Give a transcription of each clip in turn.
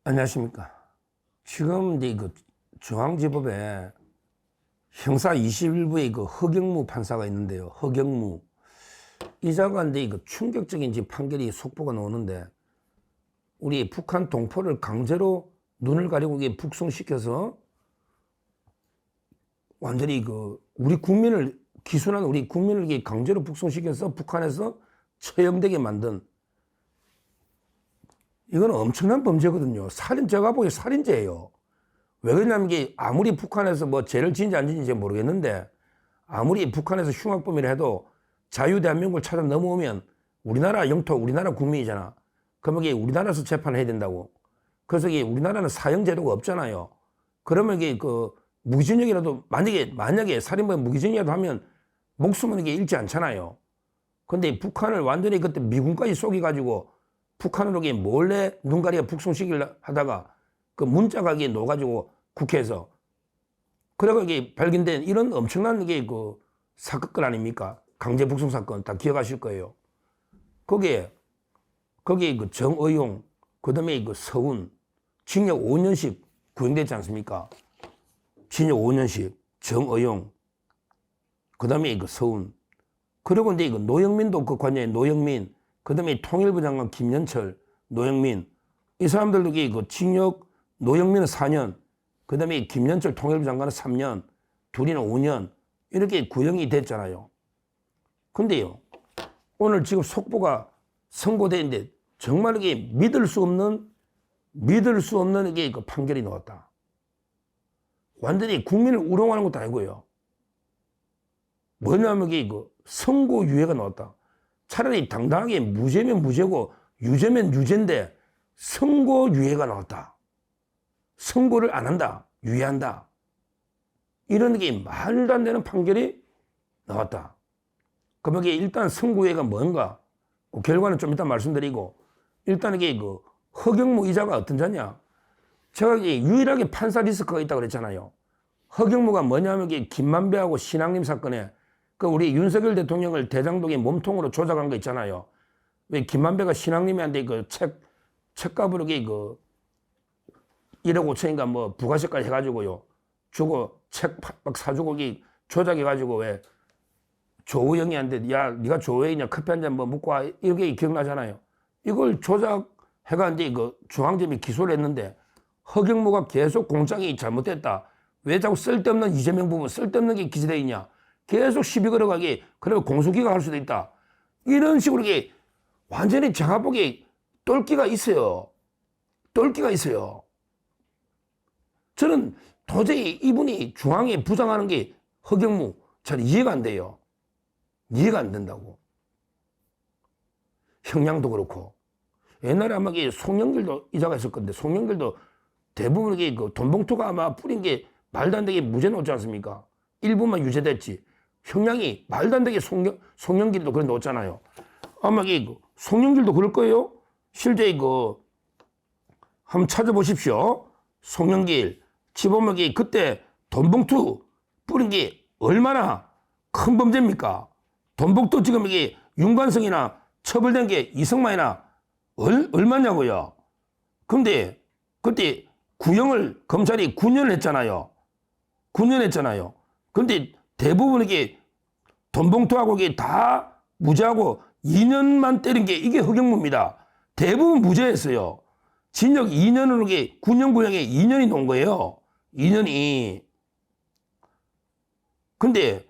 안녕하십니까. 지금 이제 그 중앙지법에 형사 21부의 그 허경무 판사가 있는데요. 허경무. 이자가 이제 그 충격적인 지금 판결이 속보가 나오는데, 우리 북한 동포를 강제로 눈을 가리고 이게 북송시켜서 완전히 그 우리 국민을, 기순한 우리 국민을 이게 강제로 북송시켜서 북한에서 처형되게 만든, 이건 엄청난 범죄거든요. 제가 보기에 살인죄예요. 왜 그러냐면 이게 아무리 북한에서 뭐 죄를 지은지 안 지은지 모르겠는데, 아무리 북한에서 흉악범이라 해도 자유대한민국을 찾아 넘어오면 우리나라 영토, 우리나라 국민이잖아. 그러면 이게 우리나라에서 재판을 해야 된다고. 그래서 이게 우리나라는 사형제도가 없잖아요. 그러면 이게 그 무기징역이라도, 만약에 살인범이 무기징역이라도 하면 목숨은 이게 잃지 않잖아요. 근데 북한을 완전히 그때 미군까지 쏘기가지고 북한으로 몰래 눈가리가 북송시키려 하다가 그 문자가 이게 넣어가지고 국회에서 그래가 이게 발견된 이런 엄청난 이게 그 사건 아닙니까? 강제 북송 사건 다 기억하실 거예요. 거기에 그 정의용, 그 다음에 그 서훈, 징역 5년씩 구형됐지 않습니까? 징역 5년씩, 정의용, 그 다음에 그 서훈. 그리고 이제 그 노영민도 그 관여에 노영민, 그 다음에 통일부 장관 김연철, 노영민. 이 사람들도 그 징역, 노영민은 4년, 그 다음에 김연철 통일부 장관은 3년, 둘이는 5년, 이렇게 구형이 됐잖아요. 근데요, 오늘 지금 속보가 선고되는데 정말 이게 믿을 수 없는 이게 그 판결이 나왔다. 완전히 국민을 우롱하는 것도 아니고요. 뭐냐면 이게 그 선고유예가 나왔다. 차라리 당당하게 무죄면 무죄고 유죄면 유죄인데 선고유예가 나왔다. 선고를 안 한다. 유예한다. 이런 게 말도 안 되는 판결이 나왔다. 그럼 이게 일단 선고유예가 뭔가? 그 결과는 좀 이따 말씀드리고, 일단 이게 그 허경무 이자가 어떤 자냐? 제가 이게 유일하게 판사 리스크가 있다고 그랬잖아요. 허경무가 뭐냐면 이게 김만배하고 신앙님 사건에 그 우리 윤석열 대통령을 대장동의 몸통으로 조작한 거 있잖아요. 왜 김만배가 신앙님한테 그 책값으로 그 1억 5천인가 뭐 부가세까지 해가지고요. 주고 책 막 사주고 조작해가지고 왜 조우영이한테 야 네가 조우영이냐 커피 한 잔 뭐 먹고 와 이렇게 기억나잖아요. 이걸 조작해가는데 그 중앙지법이 기소를 했는데 허경무가 계속 공장이 잘못됐다. 왜 자꾸 쓸데없는 이재명 부분 쓸데없는 게 기재되어 있냐. 계속 시비 걸어가게 그러면 공소기각 할 수도 있다. 이런 식으로 이게 완전히 제가 보기에 똘끼가 있어요. 똘끼가 있어요. 저는 도저히 이분이 중앙에 부장하는 게 허경무 잘 이해가 안 돼요. 이해가 안 된다고. 형량도 그렇고. 옛날에 아마 송영길도 이자가 있을 건데 송영길도 대부분 이게 그 돈봉투가 아마 뿌린 게 말도 안 되게 무죄 나왔지 않습니까? 일부만 유죄됐지. 형량이 말도 안 되게 송영길도 그래 넣었잖아요. 아마 이게 송영길도 그럴 거예요. 실제 한번 찾아보십시오. 송영길 지보면 그때 돈봉투 뿌린 게 얼마나 큰 범죄입니까? 돈봉투 지금 이게 윤관성이나 처벌된 게 이승만이나 얼마냐고요. 근데 그때 구형을 검찰이 9년 했잖아요. 9년 했잖아요. 근데 대부분 이게 돈봉투하고 이게 다 무죄하고 2년만 때린 게 이게 허경무입니다. 대부분 무죄였어요. 징역 2년으로 이게 9년 구형에 2년이 놓은 거예요. 2년이. 근데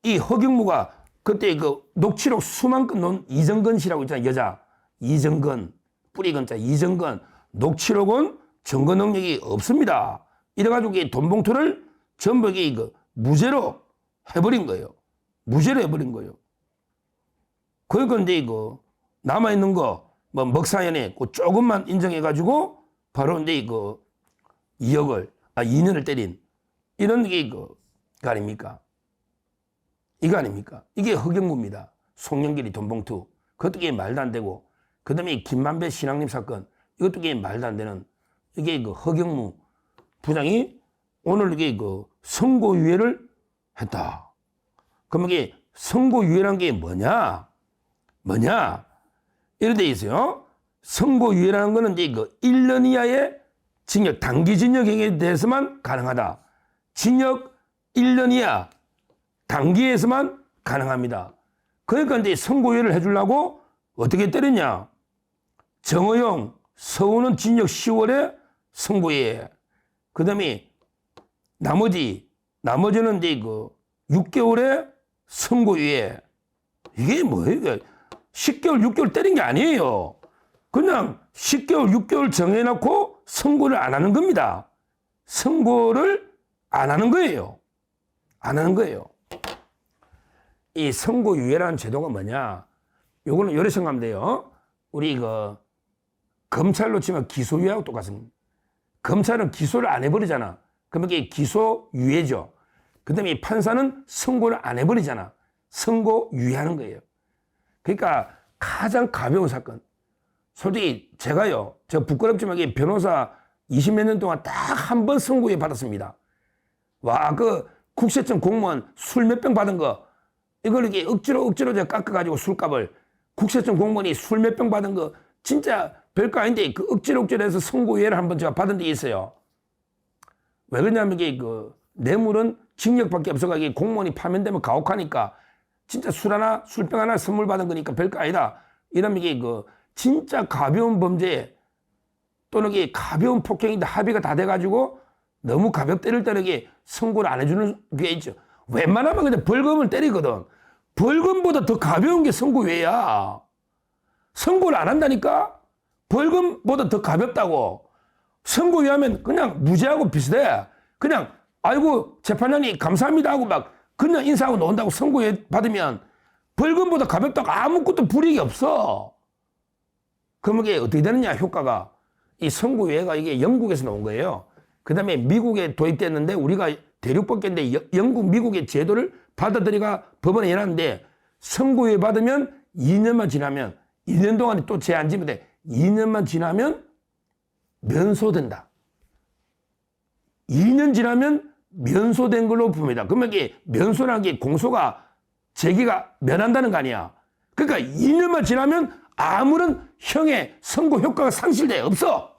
이 허경무가 그때 그 녹취록 수만 건 놓은 이정건 씨라고 있잖아요. 여자. 이정건. 뿌리건자 이정건. 녹취록은 증거 능력이 없습니다. 이래가지고 이 돈봉투를 전부 무죄로 해버린 거예요. 무죄로 해버린 거예요. 그러니까 이제 남아있는 거, 뭐, 먹사연에 조금만 인정해가지고, 바로 이제 2년을 때린, 이런 게 아닙니까? 이거 아닙니까? 이게 허경무입니다. 송영길이 돈봉투. 그것도 이게 말도 안 되고, 그 다음에 김만배 신앙님 사건, 이것도 이게 말도 안 되는, 이게 허경무 부장이 오늘 이게 선고유예를 했다. 그럼 이게 선고유예란 게 뭐냐? 이런 데 있어요. 선고유예라는 거는 이제 1년 이하의 징역, 단기 징역 행위에 대해서만 가능하다. 징역 1년 이하 단기에서만 가능합니다. 그러니까 이제 선고유예를 해주려고 어떻게 때렸냐. 정의용, 서훈은 징역 10월에 선고유예. 그 다음에 나머지는 이제 6개월에 선고유예. 이게 뭐예요? 10개월, 6개월 때린 게 아니에요. 그냥 10개월, 6개월 정해놓고 선고를 안 하는 겁니다. 선고를 안 하는 거예요. 안 하는 거예요. 이 선고유예라는 제도가 뭐냐? 요거는 요래 생각하면 돼요. 우리 검찰로 치면 기소유예하고 똑같습니다. 검찰은 기소를 안 해버리잖아. 그러면 이게 기소유예죠. 그 다음에 판사는 선고를 안 해버리잖아. 선고유예하는 거예요. 그러니까 가장 가벼운 사건. 솔직히 제가요, 저 부끄럽지만 변호사 20몇 년 동안 딱 한 번 선고유예 받았습니다. 와, 국세청 공무원 술 몇 병 받은 거, 이걸 이렇게 억지로 제가 깎아가지고 술값을, 국세청 공무원이 술 몇 병 받은 거, 진짜 별거 아닌데, 억지로 해서 선고유예를 한번 제가 받은 적이 있어요. 왜 그러냐면 이게 뇌물은 징역밖에 없어가지고 공무원이 파면되면 가혹하니까, 진짜 술병 하나 선물 받은 거니까 별거 아니다. 이러면 이게 진짜 가벼운 범죄 또는 이게 가벼운 폭행인데 합의가 다 돼가지고 너무 가볍게 때릴 때는 이게 선고를 안 해주는 게 있죠. 웬만하면 그냥 벌금을 때리거든. 벌금보다 더 가벼운 게 선고유예야. 선고를 안 한다니까? 벌금보다 더 가볍다고. 선고유예하면 그냥 무죄하고 비슷해. 그냥 아이고 재판장님 감사합니다 하고 막 그냥 인사하고 나온다고 선고유예 받으면 벌금보다 가볍다고 아무것도 불이익이 없어. 그러면 이게 어떻게 되느냐, 효과가. 이 선고유예가 이게 영국에서 나온 거예요. 그 다음에 미국에 도입됐는데 우리가 대륙법계인데 영국, 미국의 제도를 받아들이가 법원에 내놨는데 선고유예 받으면 2년만 지나면 2년 동안에 또 죄 안 지면 돼. 2년만 지나면 면소된다. 2년 지나면 면소된 걸로 봅니다. 그러면 이게 면소라는 게 공소가 제기가 면한다는 거 아니야. 그러니까 2년만 지나면 아무런 형의 선고 효과가 상실돼. 없어.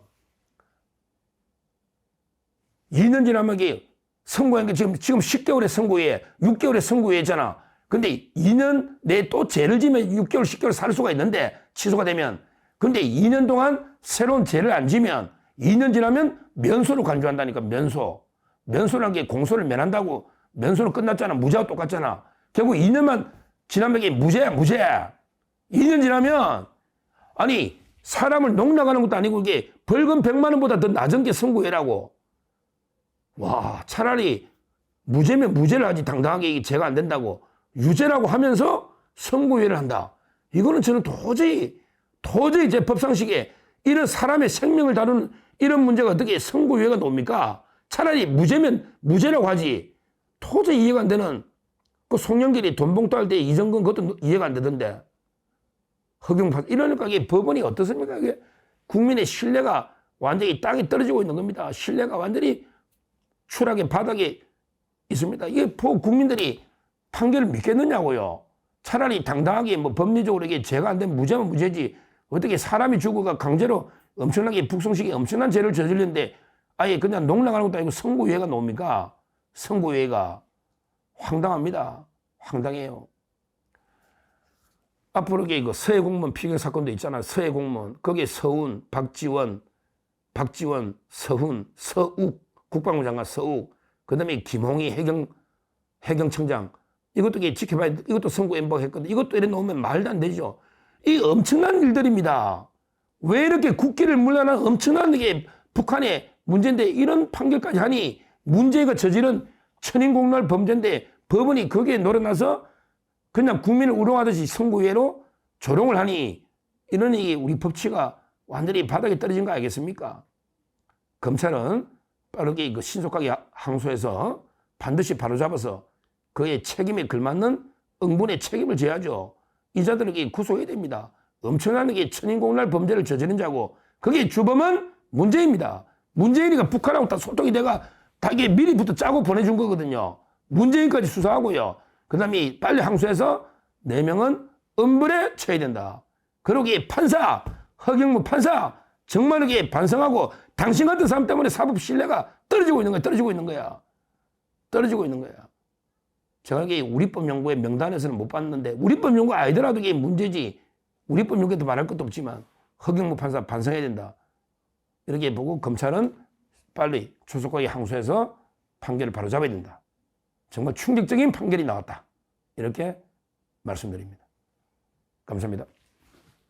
2년 지나면 이게 선고한 게 지금 10개월의 선고유예, 6개월의 선고유예잖아. 근데 2년 내에 또 죄를 지면 6개월, 10개월 살 수가 있는데 취소가 되면. 근데 2년 동안 새로운 죄를 안 지면 2년 지나면 면소로 간주한다니까. 면소라는 게 공소를 면한다고. 면소는 끝났잖아. 무죄하고 똑같잖아. 결국 2년만 지나면 이게 무죄야, 무죄. 2년 지나면, 아니, 사람을 농락하는 것도 아니고 이게 벌금 100만 원보다 더 낮은 게 선고유예라고. 와, 차라리 무죄면 무죄를 하지 당당하게 이게 죄가 안 된다고. 유죄라고 하면서 선고유예를 한다. 이거는 저는 도저히 제 법상식에 이런 사람의 생명을 다루는 이런 문제가 어떻게 선고유예가 나옵니까? 차라리 무죄면 무죄라고 하지. 도저히 이해가 안 되는. 송영길이 돈봉투 할 때 이정근 그것도 이해가 안 되던데. 허경파 이러니까 이게 법원이 어떻습니까? 이게 국민의 신뢰가 완전히 땅에 떨어지고 있는 겁니다. 신뢰가 완전히 추락의 바닥에 있습니다. 이게 국민들이 판결을 믿겠느냐고요. 차라리 당당하게 법리적으로 이게 죄가 안 되면 무죄면 무죄지. 어떻게 사람이 죽어가 강제로 엄청나게 북송식에 엄청난 죄를 저질렀는데 아예 그냥 농락하는 것도 아니고 선고유예가 나옵니까? 선고유예가 황당합니다. 황당해요. 앞으로 이게 서해공무원 피격 사건도 있잖아. 서해공무원. 거기에 서훈, 박지원, 서훈, 서욱, 국방부 장관 서욱, 그 다음에 김홍희 해경청장. 이것도 지켜봐야 돼. 이것도 선고 엠박했거든. 이것도 이래 놓으면 말도 안 되죠. 이 엄청난 일들입니다. 왜 이렇게 국기를 물러난 엄청난 게 북한의 문제인데 이런 판결까지 하니 문제가 저지른 천인공날 범죄인데 법원이 거기에 놀아나서 그냥 국민을 우롱하듯이 선고유예로 조롱을 하니 이러니 우리 법치가 완전히 바닥에 떨어진 거 알겠습니까? 검찰은 빠르게 신속하게 항소해서 반드시 바로잡아서 그의 책임에 걸맞는 응분의 책임을 져야죠. 이 자들에게 구속해야 됩니다. 엄청난 게 천인공날 범죄를 저지른 자고 그게 주범은 문재인입니다. 문재인이가 북한하고 다 소통이 돼가 다 이게 미리부터 짜고 보내준 거거든요. 문재인까지 수사하고요. 그 다음에 빨리 항소해서 4명은 엄벌에 처해야 된다. 그러기에 판사, 허경무 판사 정말 이게 반성하고 당신 같은 사람 때문에 사법 신뢰가 떨어지고 있는 거야. 떨어지고 있는 거야. 떨어지고 있는 거야. 제가 이게 우리법연구회 명단에서는 못 봤는데 우리법연구 아니더라도 이게 문제지. 우리법연구에도 말할 것도 없지만 허경무 판사 반성해야 된다. 이렇게 보고 검찰은 빨리 초속하게 항소해서 판결을 바로잡아야 된다. 정말 충격적인 판결이 나왔다. 이렇게 말씀드립니다. 감사합니다.